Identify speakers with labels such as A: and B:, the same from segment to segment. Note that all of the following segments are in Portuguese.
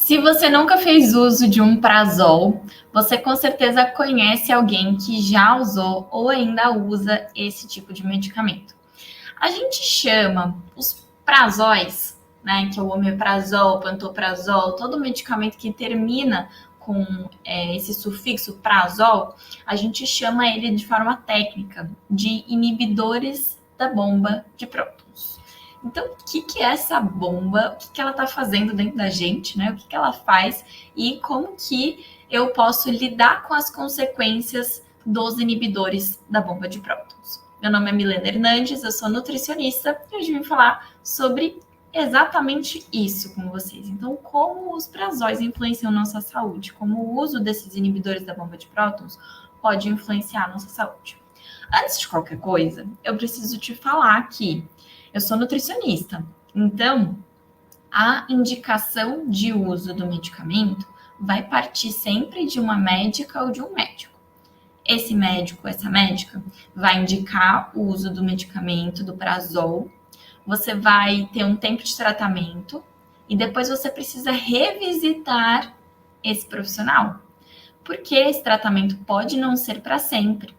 A: Se você nunca fez uso de um prazol, você com certeza conhece alguém que já usou ou ainda usa esse tipo de medicamento. A gente chama os prazóis, né, que é o omeprazol, pantoprazol, todo medicamento que termina com esse sufixo prazol, a gente chama ele de forma técnica de inibidores da bomba de prótons. Então, o que é essa bomba? O que ela está fazendo dentro da gente, né? O que ela faz e como que eu posso lidar com as consequências dos inibidores da bomba de prótons? Meu nome é Milena Hernandes, eu sou nutricionista e hoje vim falar sobre exatamente isso com vocês. Então, como os prazóis influenciam nossa saúde, como o uso desses inibidores da bomba de prótons pode influenciar a nossa saúde. Antes de qualquer coisa, eu preciso te falar que eu sou nutricionista, então a indicação de uso do medicamento vai partir sempre de uma médica ou de um médico. Esse médico, essa médica, vai indicar o uso do medicamento, do prazol. Você vai ter um tempo de tratamento e depois você precisa revisitar esse profissional. Porque esse tratamento pode não ser para sempre.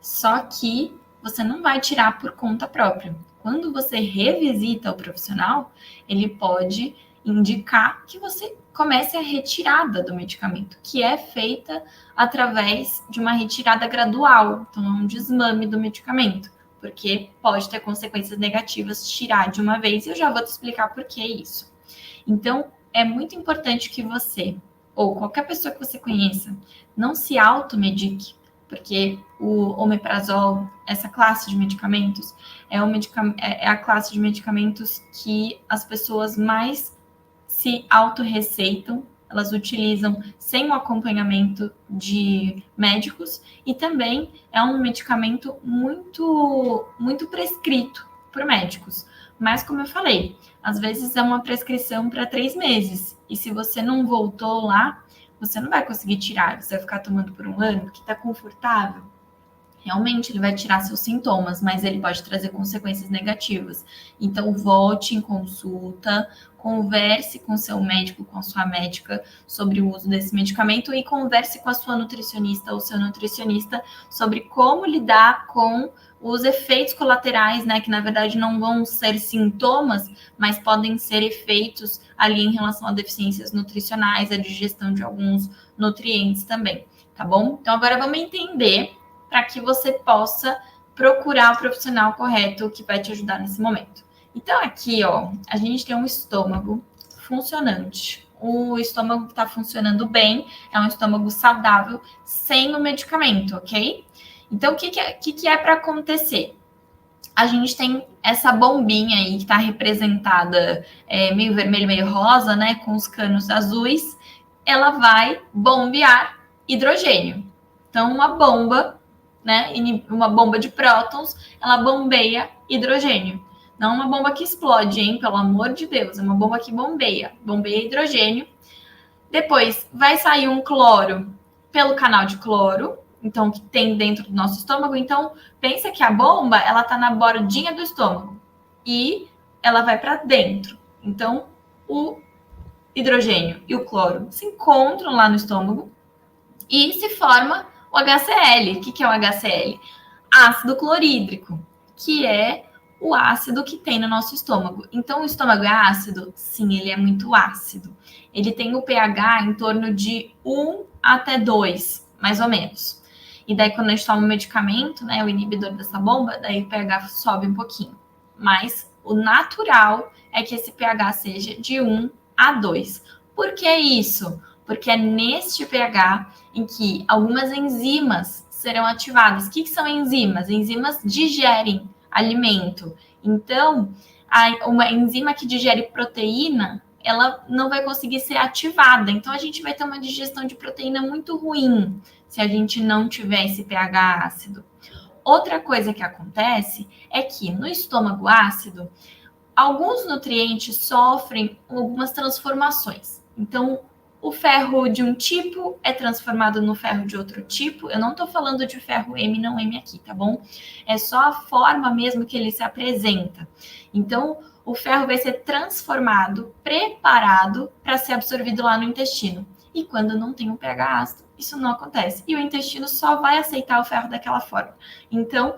A: Só que você não vai tirar por conta própria. Quando você revisita o profissional, ele pode indicar que você comece a retirada do medicamento, que é feita através de uma retirada gradual, então é um desmame do medicamento, porque pode ter consequências negativas tirar de uma vez, e eu já vou te explicar por que isso. Então, é muito importante que você, ou qualquer pessoa que você conheça, não se automedique, porque o omeprazol, essa classe de medicamentos, é a classe de medicamentos que as pessoas mais se autorreceitam, elas utilizam sem o acompanhamento de médicos e também é um medicamento muito prescrito por médicos. Mas, como eu falei, às vezes é uma prescrição para 3 meses e se você não voltou lá, você não vai conseguir tirar, você vai ficar tomando por um ano, porque está confortável. Realmente ele vai tirar seus sintomas, mas ele pode trazer consequências negativas. Então, volte em consulta, converse com seu médico, com a sua médica sobre o uso desse medicamento e converse com a sua nutricionista ou seu nutricionista sobre como lidar com os efeitos colaterais, né, que na verdade não vão ser sintomas, mas podem ser efeitos ali em relação a deficiências nutricionais, a digestão de alguns nutrientes também, tá bom? Então agora vamos entender para que você possa procurar o profissional correto que vai te ajudar nesse momento. Então, aqui, ó, a gente tem um estômago funcionante. O estômago que está funcionando bem é um estômago saudável, sem o medicamento, ok? Então, o que é para acontecer? A gente tem essa bombinha aí que está representada meio vermelho, meio rosa, né? Com os canos azuis. Ela vai bombear hidrogênio. Então, uma bomba, né, uma bomba de prótons, ela bombeia hidrogênio. Não uma bomba que explode, hein? Pelo amor de Deus, é uma bomba que bombeia hidrogênio. Depois vai sair um cloro pelo canal de cloro, então que tem dentro do nosso estômago. Então pensa que a bomba ela tá na bordinha do estômago e ela vai para dentro. Então o hidrogênio e o cloro se encontram lá no estômago e se forma o HCl. O que é o HCl? Ácido clorídrico, que é o ácido que tem no nosso estômago. Então, o estômago é ácido? Sim, ele é muito ácido. Ele tem o pH em torno de 1 até 2, mais ou menos. E daí, quando a gente toma um medicamento, né, o inibidor dessa bomba, daí o pH sobe um pouquinho. Mas o natural é que esse pH seja de 1 a 2. Por que isso? Porque é neste pH em que algumas enzimas serão ativadas. O que são enzimas? Enzimas digerem alimento. Então, uma enzima que digere proteína, ela não vai conseguir ser ativada. Então, a gente vai ter uma digestão de proteína muito ruim se a gente não tiver esse pH ácido. Outra coisa que acontece é que no estômago ácido, alguns nutrientes sofrem algumas transformações. Então, o ferro de um tipo é transformado no ferro de outro tipo. Eu não estou falando de ferro M, não M aqui, tá bom? É só a forma mesmo que ele se apresenta. Então, o ferro vai ser transformado, preparado para ser absorvido lá no intestino. E quando não tem um pH ácido, isso não acontece. E o intestino só vai aceitar o ferro daquela forma. Então,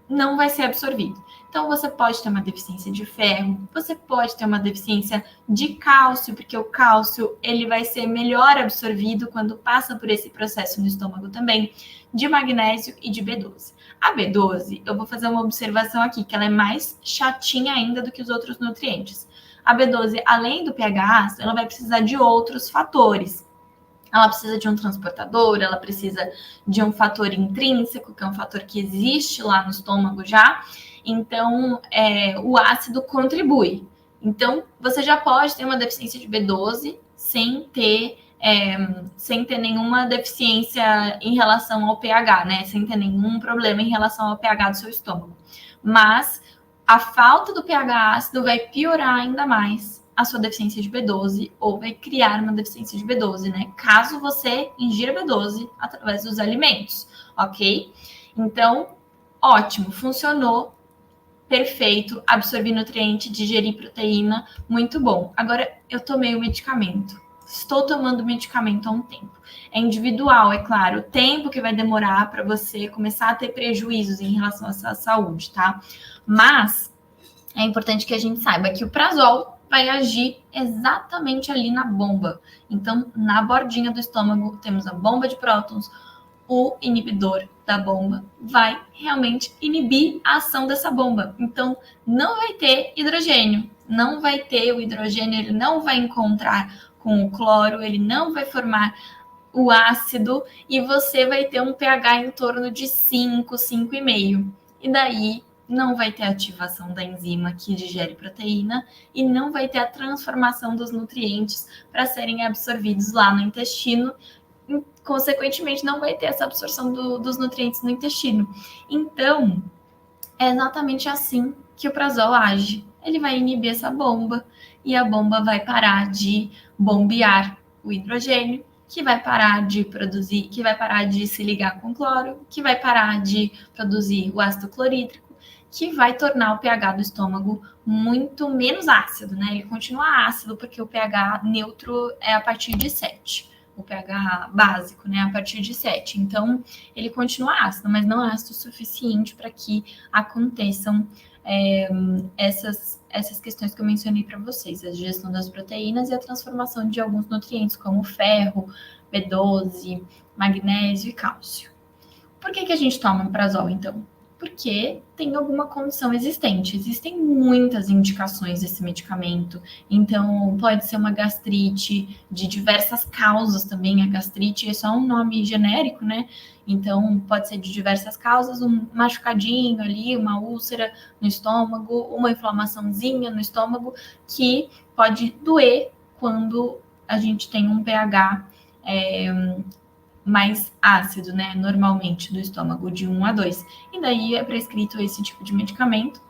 A: não vai ser absorvido. Então, você pode ter uma deficiência de ferro, você pode ter uma deficiência de cálcio, porque o cálcio ele vai ser melhor absorvido quando passa por esse processo no estômago também, de magnésio e de B12. A B12, eu vou fazer uma observação aqui, que ela é mais chatinha ainda do que os outros nutrientes. A B12, além do pH ácido, ela vai precisar de outros fatores. Ela precisa de um transportador, ela precisa de um fator intrínseco, que é um fator que existe lá no estômago já. Então, o ácido contribui. Então, você já pode ter uma deficiência de B12 sem ter nenhuma deficiência em relação ao pH, né? Sem ter nenhum problema em relação ao pH do seu estômago. Mas a falta do pH ácido vai piorar ainda mais a sua deficiência de B12 ou vai criar uma deficiência de B12, né? Caso você ingira B12 através dos alimentos, ok? Então, ótimo, funcionou, perfeito, absorvi nutriente, digeri proteína, muito bom. Agora, eu tomei o medicamento. Estou tomando medicamento há um tempo. É individual, é claro, o tempo que vai demorar para você começar a ter prejuízos em relação à sua saúde, tá? Mas é importante que a gente saiba que o prazol vai agir exatamente ali na bomba. Então, na bordinha do estômago, temos a bomba de prótons, o inibidor da bomba vai realmente inibir a ação dessa bomba. Então, não vai ter hidrogênio, não vai ter o hidrogênio, ele não vai encontrar com o cloro, ele não vai formar o ácido e você vai ter um pH em torno de 5, 5,5. E daí não vai ter ativação da enzima que digere proteína e não vai ter a transformação dos nutrientes para serem absorvidos lá no intestino. E, consequentemente, não vai ter essa absorção dos nutrientes no intestino. Então, é exatamente assim que o prazol age. Ele vai inibir essa bomba e a bomba vai parar de bombear o hidrogênio, que vai parar de produzir, que vai parar de se ligar com cloro, que vai parar de produzir o ácido clorídrico, que vai tornar o pH do estômago muito menos ácido, né? Ele continua ácido porque o pH neutro é a partir de 7. O pH básico, né, a partir de 7. Então, ele continua ácido, mas não ácido o suficiente para que aconteçam essas questões que eu mencionei para vocês, a digestão das proteínas e a transformação de alguns nutrientes, como ferro, B12, magnésio e cálcio. Por que a gente toma um prazol, então? Porque tem alguma condição existente. Existem muitas indicações desse medicamento. Então, pode ser uma gastrite de diversas causas também. A gastrite é só um nome genérico, né? Então, pode ser de diversas causas, um machucadinho ali, uma úlcera no estômago, uma inflamaçãozinha no estômago, que pode doer quando a gente tem um pH mais ácido, né, normalmente do estômago, de 1 a 2. E daí é prescrito esse tipo de medicamento,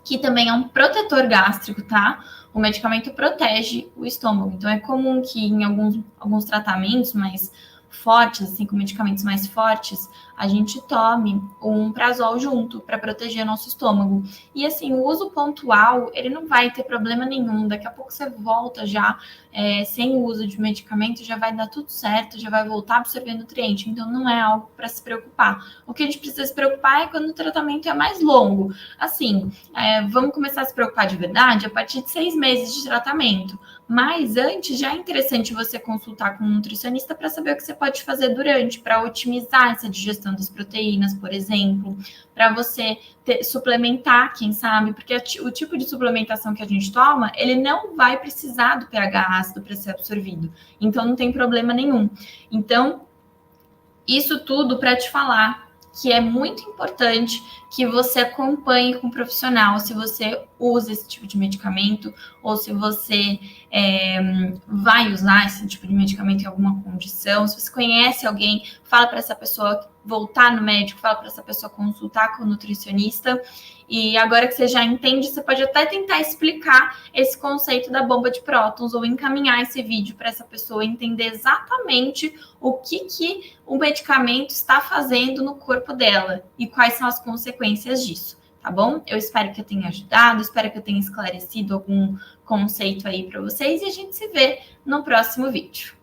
A: que também é um protetor gástrico, tá? O medicamento protege o estômago. Então, é comum que em alguns tratamentos mais fortes, assim, com medicamentos mais fortes, a gente tome um prazol junto para proteger nosso estômago. E assim, o uso pontual, ele não vai ter problema nenhum. Daqui a pouco você volta já sem o uso de medicamento, já vai dar tudo certo, já vai voltar a absorver nutriente. Então, não é algo para se preocupar. O que a gente precisa se preocupar é quando o tratamento é mais longo. Assim, vamos começar a se preocupar de verdade a partir de 6 meses de tratamento. Mas antes, já é interessante você consultar com um nutricionista para saber o que você pode fazer durante, para otimizar essa digestão das proteínas, por exemplo, para você suplementar, quem sabe, porque o tipo de suplementação que a gente toma, ele não vai precisar do pH ácido para ser absorvido. Então, não tem problema nenhum. Então, isso tudo para te falar que é muito importante que você acompanhe com um profissional se você usa esse tipo de medicamento ou se você vai usar esse tipo de medicamento em alguma condição. Se você conhece alguém, fala para essa pessoa voltar no médico, fala para essa pessoa consultar com o nutricionista. E agora que você já entende, você pode até tentar explicar esse conceito da bomba de prótons ou encaminhar esse vídeo para essa pessoa entender exatamente o que o medicamento está fazendo no corpo dela e quais são as consequências disso, tá bom? Eu espero que eu tenha ajudado, espero que eu tenha esclarecido algum conceito aí para vocês e a gente se vê no próximo vídeo.